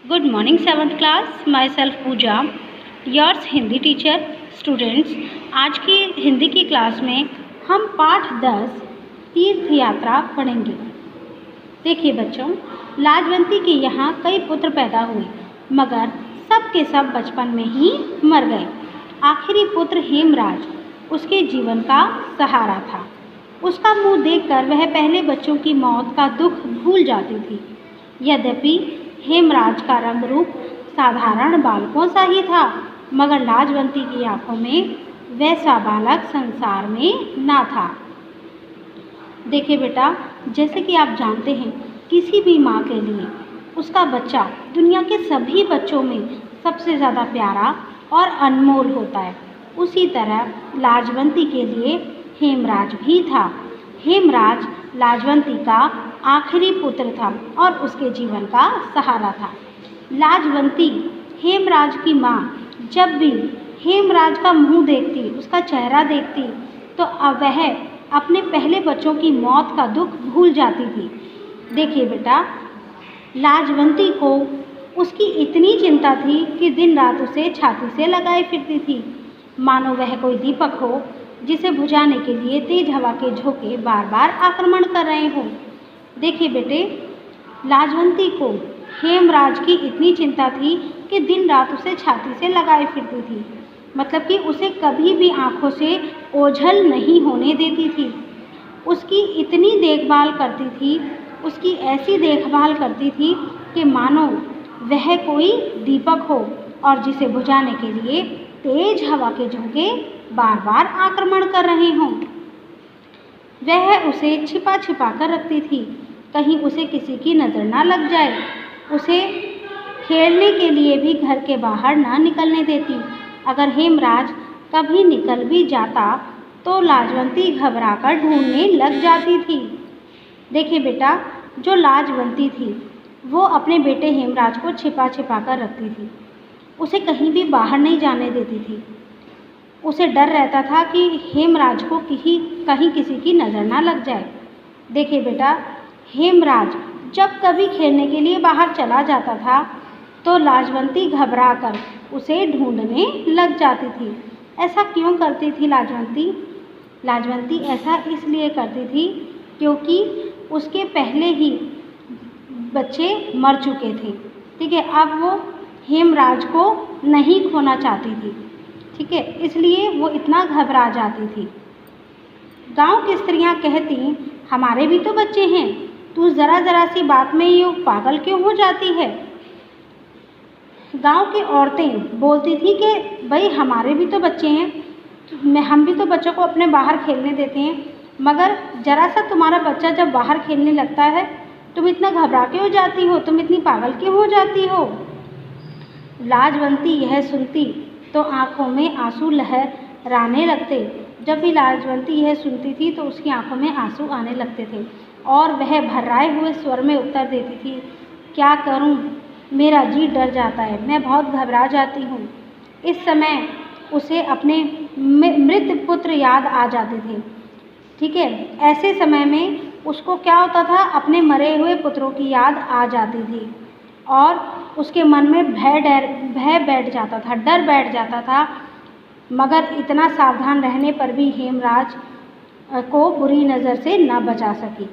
Good morning, 7th class. Myself Pooja, yours Hindi teacher. Students, आज की हिंदी की क्लास में हम पाठ 10 तीर्थ यात्रा पढ़ेंगे. देखिए बच्चों, लाजवंती के यहाँ कई पुत्र पैदा हुए, मगर सब के सब बचपन में ही मर गए. आखिरी पुत्र हेमराज उसके जीवन का सहारा था. उसका मुंह देखकर वह पहले बच्चों की मौत का दुख भूल जाती थी. यद्यपि हेमराज का रंग रूप साधारण बालकों सा ही था, मगर लाजवंती की आंखों में वैसा बालक संसार में ना था. देखिए बेटा, जैसे कि आप जानते हैं, किसी भी माँ के लिए उसका बच्चा दुनिया के सभी बच्चों में सबसे ज़्यादा प्यारा और अनमोल होता है. उसी तरह लाजवंती के लिए हेमराज भी था. हेमराज लाजवंती का आखिरी पुत्र था और उसके जीवन का सहारा था. लाजवंती हेमराज की माँ जब भी हेमराज का मुंह देखती, उसका चेहरा देखती, तो वह अपने पहले बच्चों की मौत का दुख भूल जाती थी. देखिए बेटा, लाजवंती को उसकी इतनी चिंता थी कि दिन रात उसे छाती से लगाए फिरती थी, मानो वह कोई दीपक हो जिसे बुझाने के लिए तेज हवा के झोंके बार बार आक्रमण कर रहे हों. देखिए बेटे, लाजवंती को हेमराज की इतनी चिंता थी कि दिन रात उसे छाती से लगाए फिरती थी, मतलब कि उसे कभी भी आँखों से ओझल नहीं होने देती थी. उसकी इतनी देखभाल करती थी, उसकी ऐसी देखभाल करती थी कि मानो वह कोई दीपक हो और जिसे बुझाने के लिए तेज हवा के झोंके बार बार आक्रमण कर रहे हों. वह उसे छिपा छिपा कर रखती थी, कहीं उसे किसी की नज़र ना लग जाए. उसे खेलने के लिए भी घर के बाहर ना निकलने देती. अगर हेमराज कभी निकल भी जाता तो लाजवंती घबराकर ढूंढने लग जाती थी. देखिए बेटा, जो लाजवंती थी वो अपने बेटे हेमराज को छिपा छिपा कर रखती थी. उसे कहीं भी बाहर नहीं जाने देती थी. उसे डर रहता था कि हेमराज को कहीं किसी की नज़र ना लग जाए. देखिए बेटा, हेमराज जब कभी खेलने के लिए बाहर चला जाता था तो लाजवंती घबराकर उसे ढूंढने लग जाती थी. ऐसा क्यों करती थी लाजवंती? लाजवंती ऐसा इसलिए करती थी क्योंकि उसके पहले ही बच्चे मर चुके थे. ठीक है, अब वो हेमराज को नहीं खोना चाहती थी. ठीक है, इसलिए वो इतना घबरा जाती थी. गांव की स्त्रियां कहती, हमारे भी तो बच्चे हैं, तू ज़रा सी बात में यूँ पागल क्यों हो जाती है? गांव की औरतें बोलती थी कि भाई हमारे भी तो बच्चे हैं, हम भी तो बच्चों को अपने बाहर खेलने देते हैं, मगर ज़रा सा तुम्हारा बच्चा जब बाहर खेलने लगता है तुम इतना घबरा क्यों जाती हो, तुम इतनी पागल क्यों हो जाती हो? लाजवंती यह सुनती तो आँखों में आंसू लहराने लगते. जब भी लाजवंती यह सुनती थी तो उसकी आंखों में आंसू आने लगते थे और वह भर्राए हुए स्वर में उत्तर देती थी, क्या करूं, मेरा जी डर जाता है, मैं बहुत घबरा जाती हूँ. इस समय उसे अपने मृत पुत्र याद आ जाते थे. ठीक है, ऐसे समय में उसको क्या होता था, अपने मरे हुए पुत्रों की याद आ जाती थी और उसके मन में भय बैठ जाता था, डर बैठ जाता था. मगर इतना सावधान रहने पर भी हेमराज को बुरी नज़र से न बचा सकी.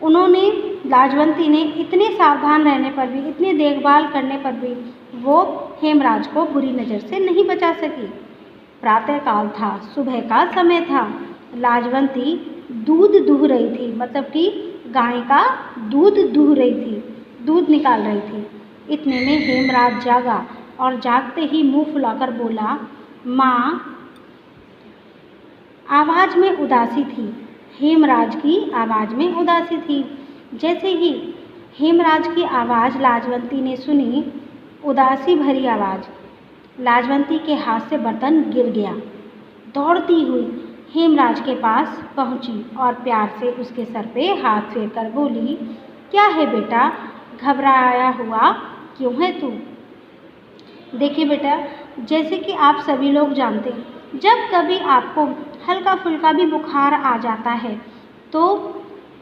उन्होंने, लाजवंती ने इतने सावधान रहने पर भी, इतनी देखभाल करने पर भी वो हेमराज को बुरी नज़र से नहीं बचा सकी. प्रातःकाल था, सुबह का समय था. लाजवंती दूध दूह रही थी, मतलब कि गाय का दूध दूह रही थी, दूध निकाल रही थी. इतने में हेमराज जागा और जागते ही मुंह फुलाकर बोला, माँ. आवाज़ में उदासी थी. हेमराज की आवाज़ में उदासी थी. जैसे ही हेमराज की आवाज़ लाजवंती ने सुनी, उदासी भरी आवाज़, लाजवंती के हाथ से बर्तन गिर गया. दौड़ती हुई हेमराज के पास पहुंची और प्यार से उसके सर पे हाथ फेर कर बोली, क्या है बेटा, घबराया हुआ क्यों है तू? देखिए बेटा, जैसे कि आप सभी लोग जानते हैं, जब कभी आपको हल्का फुल्का भी बुखार आ जाता है तो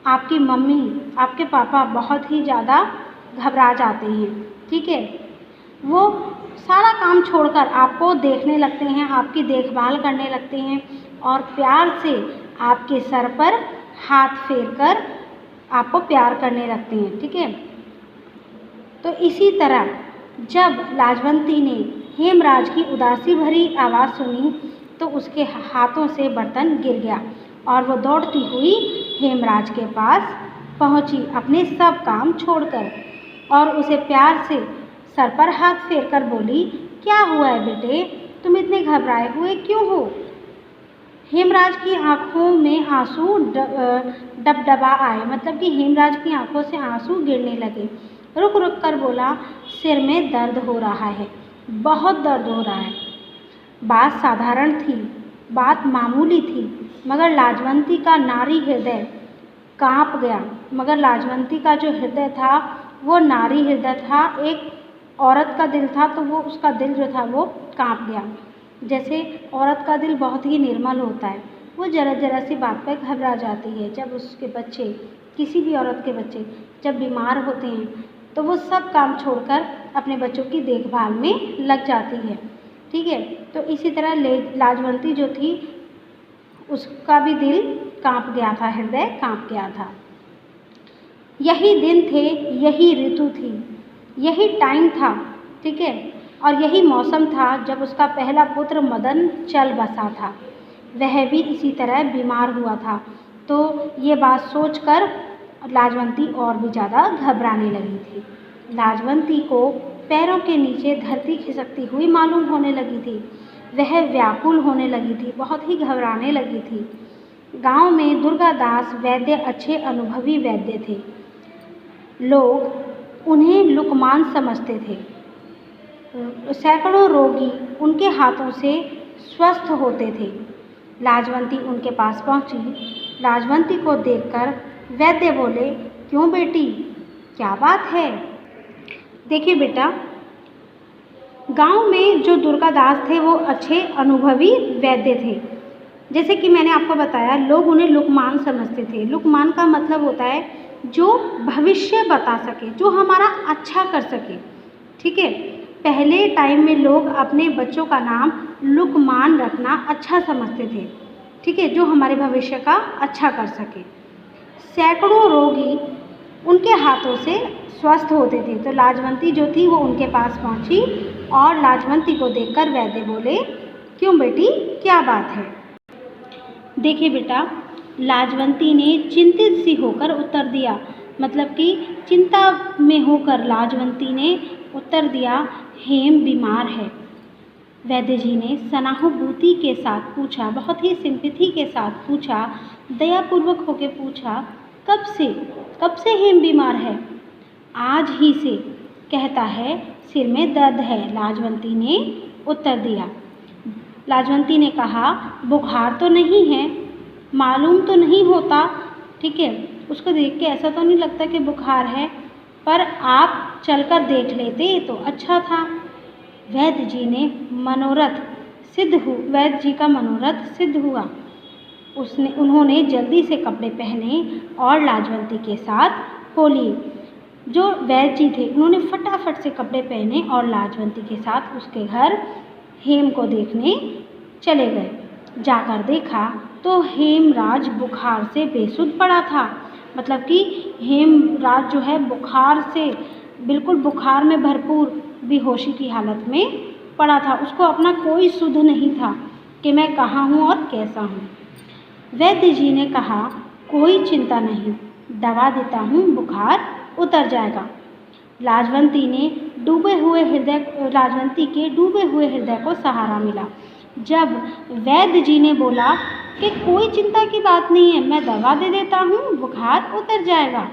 आपकी मम्मी, आपके पापा बहुत ही ज़्यादा घबरा जाते हैं। ठीक है, वो सारा काम छोड़कर आपको देखने लगते हैं, आपकी देखभाल करने लगते हैं और प्यार से आपके सर पर हाथ फेरकर आपको प्यार करने लगते हैं। ठीक है, तो इसी तरह जब लाजवंती ने हेमराज की उदासी भरी आवाज़ सुनी तो उसके हाथों से बर्तन गिर गया और वो दौड़ती हुई हेमराज के पास पहुंची अपने सब काम छोड़कर और उसे प्यार से सर पर हाथ फेरकर बोली, क्या हुआ है बेटे, तुम इतने घबराए हुए क्यों हो? हेमराज की आंखों में आंसू डबडबा आए, मतलब कि हेमराज की आंखों से आंसू गिरने लगे। रुक रुक कर बोला, सिर में दर्द हो रहा है, बहुत दर्द हो रहा है। बात साधारण थी, बात मामूली थी, मगर लाजवंती का नारी हृदय कांप गया। मगर लाजवंती का जो हृदय था वो नारी हृदय था, एक औरत का दिल था, तो वो उसका दिल जो था वो कांप गया। जैसे औरत का दिल बहुत ही निर्मल होता है, वो ज़रा ज़रा सी बात पर घबरा जाती है। जब उसके बच्चे, किसी भी औरत के बच्चे जब बीमार होते हैं तो वो सब काम छोड़कर अपने बच्चों की देखभाल में लग जाती है। ठीक है, तो इसी तरह लाजवंती जो थी उसका भी दिल कांप गया था, हृदय कांप गया था। यही दिन थे, यही ऋतु थी, यही टाइम था। ठीक है, और यही मौसम था जब उसका पहला पुत्र मदन चल बसा था। वह भी इसी तरह बीमार हुआ था। तो ये बात सोचकर लाजवंती और भी ज़्यादा घबराने लगी थी। लाजवंती को पैरों के नीचे धरती खिसकती हुई मालूम होने लगी थी। वह व्याकुल होने लगी थी, बहुत ही घबराने लगी थी। गांव में दुर्गादास वैद्य अच्छे अनुभवी वैद्य थे। लोग उन्हें लुकमान समझते थे। सैकड़ों रोगी उनके हाथों से स्वस्थ होते थे। लाजवंती उनके पास पहुंची। लाजवंती को देखकर वैद्य बोले, क्यों बेटी, क्या बात है? देखिए बेटा, गांव में जो दुर्गादास थे वो अच्छे अनुभवी वैद्य थे। जैसे कि मैंने आपको बताया, लोग उन्हें लुकमान समझते थे। लुकमान का मतलब होता है जो भविष्य बता सके, जो हमारा अच्छा कर सके। ठीक है, पहले टाइम में लोग अपने बच्चों का नाम लुकमान रखना अच्छा समझते थे। ठीक है, जो हमारे भविष्य का अच्छा कर सके। सैकड़ों रोगी उनके हाथों से स्वस्थ होते थे। तो लाजवंती जो थी वो उनके पास पहुंची और लाजवंती को देखकर वैद्य बोले, क्यों बेटी, क्या बात है? देखिए बेटा, लाजवंती ने चिंतित सी होकर उत्तर दिया, मतलब कि चिंता में होकर लाजवंती ने उत्तर दिया, हेम बीमार है। वैद्य जी ने सहानुभूति के साथ पूछा, बहुत ही सिंपैथी के साथ पूछा, दयापूर्वक होकर पूछा, कब से हेम बीमार है? आज ही से, कहता है सिर में दर्द है, लाजवंती ने उत्तर दिया। लाजवंती ने कहा, बुखार तो नहीं है, मालूम तो नहीं होता। ठीक है, उसको देख के ऐसा तो नहीं लगता कि बुखार है, पर आप चलकर देख लेते तो अच्छा था। वैद्य जी का मनोरथ सिद्ध हुआ। उन्होंने जल्दी से कपड़े पहने और लाजवंती के साथ हो लिए। जो वैद्य जी थे उन्होंने फटाफट से कपड़े पहने और लाजवंती के साथ उसके घर हेम को देखने चले गए। जाकर देखा तो हेमराज बुखार से बेसुध पड़ा था। मतलब कि हेमराज जो है बुखार से, बिल्कुल बुखार में भरपूर बेहोशी की हालत में पड़ा था। उसको अपना कोई सुध नहीं था कि मैं कहाँ हूँ और कैसा हूँ। वैद्य जी ने कहा, कोई चिंता नहीं, दवा देता हूँ, बुखार उतर जाएगा। लाजवंती के डूबे हुए हृदय को सहारा मिला। जब वैद्य जी ने बोला कि कोई चिंता की बात नहीं है, मैं दवा दे देता हूँ, बुखार उतर जाएगा,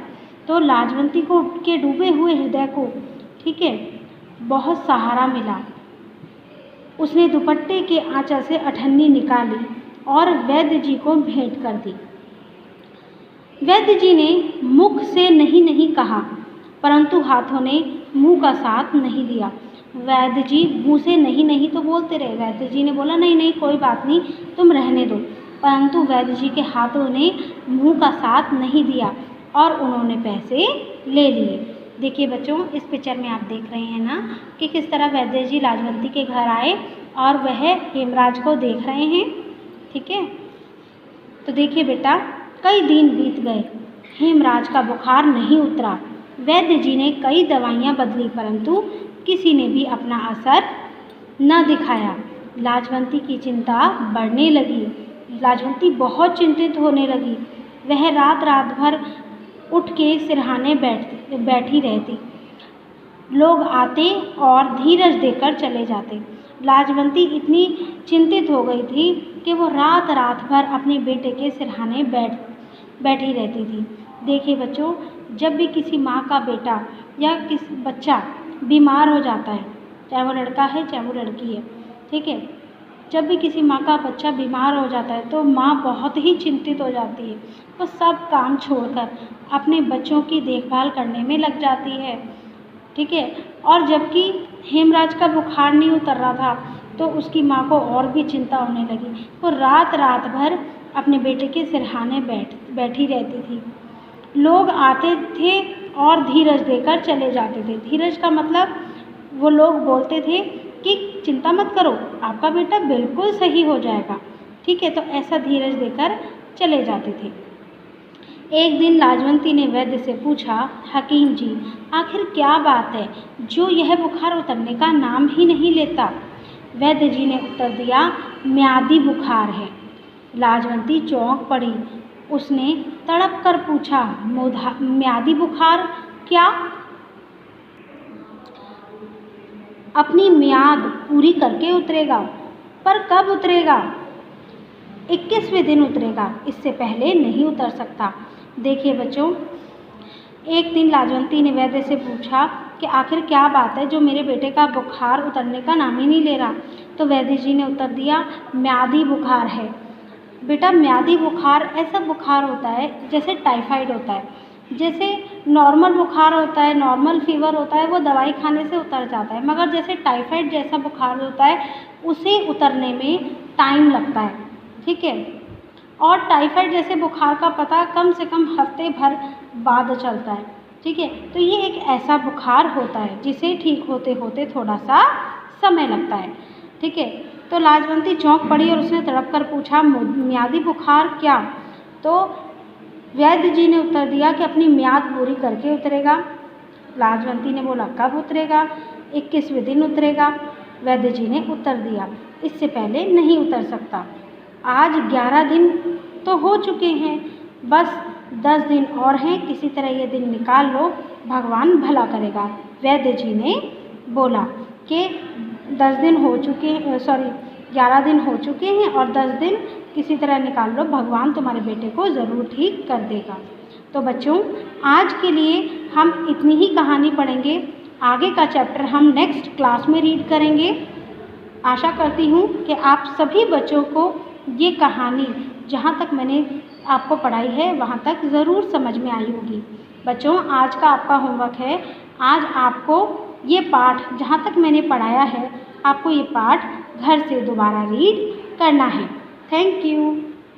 तो लाजवंती के डूबे हुए हृदय को, ठीक है, बहुत सहारा मिला। उसने दुपट्टे के आंचल से अठन्नी निकाली और वैद्य जी को भेंट कर दी। वैद्य जी ने मुख से नहीं कहा, परंतु हाथों ने मुंह का साथ नहीं दिया। वैद्य जी मुंह से नहीं तो बोलते रहे। वैद्य जी ने बोला, नहीं कोई बात नहीं, तुम रहने दो, परंतु वैद्य जी के हाथों ने मुंह का साथ नहीं दिया और उन्होंने पैसे ले लिए। देखिए बच्चों, इस पिक्चर में आप देख रहे हैं ना कि किस तरह वैद्य जी लाजवंती के घर आए और वह हेमराज को देख रहे हैं। ठीक है, तो देखिए बेटा, कई दिन बीत गए, हेमराज का बुखार नहीं उतरा। वैद्य जी ने कई दवाइयाँ बदली परंतु किसी ने भी अपना असर न दिखाया। लाजवंती की चिंता बढ़ने लगी। लाजवंती बहुत चिंतित होने लगी। वह रात रात भर उठ के सिरहाने बैठी रहती। लोग आते और धीरज देकर चले जाते। लाजवंती इतनी चिंतित हो गई थी कि वो रात रात भर अपने बेटे के सिरहाने बैठी रहती थी। देखिए बच्चों, जब भी किसी माँ का बेटा या किसी बच्चा बीमार हो जाता है, चाहे वो लड़का है चाहे वो लड़की है, ठीक है, जब भी किसी माँ का बच्चा बीमार हो जाता है तो माँ बहुत ही चिंतित हो जाती है। वो सब काम छोड़कर अपने बच्चों की देखभाल करने में लग जाती है। ठीक है, और जबकि हेमराज का बुखार नहीं उतर रहा था तो उसकी माँ को और भी चिंता होने लगी। वो रात रात भर अपने बेटे के सिरहाने बैठी रहती थी। लोग आते थे और धीरज देकर चले जाते थे। धीरज का मतलब वो लोग बोलते थे कि चिंता मत करो, आपका बेटा बिल्कुल सही हो जाएगा। ठीक है, तो ऐसा धीरज देकर चले जाते थे। एक दिन लाजवंती ने वैद्य से पूछा, हकीम जी, आखिर क्या बात है जो यह बुखार उतरने का नाम ही नहीं लेता? वैद्य जी ने उत्तर दिया, म्यादी बुखार है। लाजवंती चौंक पड़ी। उसने तड़प कर पूछा, म्यादी बुखार क्या? अपनी म्याद पूरी करके उतरेगा। पर कब उतरेगा? 21वें दिन उतरेगा, इससे पहले नहीं उतर सकता। देखिए बच्चों, एक दिन लाजवंती ने वैद्य से पूछा कि आखिर क्या बात है जो मेरे बेटे का बुखार उतरने का नाम ही नहीं ले रहा। तो वैद्य जी ने उत्तर दिया, म्यादी बुखार है। बेटा, म्यादी बुखार ऐसा बुखार होता है जैसे टाइफाइड होता है। जैसे नॉर्मल बुखार होता है, नॉर्मल फीवर होता है, वो दवाई खाने से उतर जाता है, मगर जैसे टाइफाइड जैसा बुखार होता है उसे उतरने में टाइम लगता है। ठीक है, और टाइफाइड जैसे बुखार का पता कम से कम हफ्ते भर बाद चलता है। ठीक है, तो ये एक ऐसा बुखार होता है जिसे ठीक होते होते थोड़ा सा समय लगता है। ठीक है, तो लाजवंती चौंक पड़ी और उसने तड़प कर पूछा, म्यादी बुखार क्या? तो वैद्य जी ने उत्तर दिया कि अपनी म्याद पूरी करके उतरेगा। लाजवंती ने बोला, कब उतरेगा? 21वें दिन उतरेगा। वैद्य जी ने उत्तर दिया, इससे पहले नहीं उतर सकता। आज 11 दिन तो हो चुके हैं, बस 10 दिन और हैं, किसी तरह ये दिन निकाल लो, भगवान भला करेगा। वैद्य जी ने बोला कि 10 दिन हो चुके, 11 दिन हो चुके हैं और 10 दिन किसी तरह निकाल लो, भगवान तुम्हारे बेटे को ज़रूर ठीक कर देगा। तो बच्चों, आज के लिए हम इतनी ही कहानी पढ़ेंगे। आगे का चैप्टर हम नेक्स्ट क्लास में रीड करेंगे। आशा करती हूँ कि आप सभी बच्चों को ये कहानी जहाँ तक मैंने आपको पढ़ाई है वहाँ तक ज़रूर समझ में आई होगी। बच्चों, आज का आपका होमवर्क है, आज आपको ये पाठ जहाँ तक मैंने पढ़ाया है, आपको ये पाठ घर से दोबारा रीड करना है। Thank you.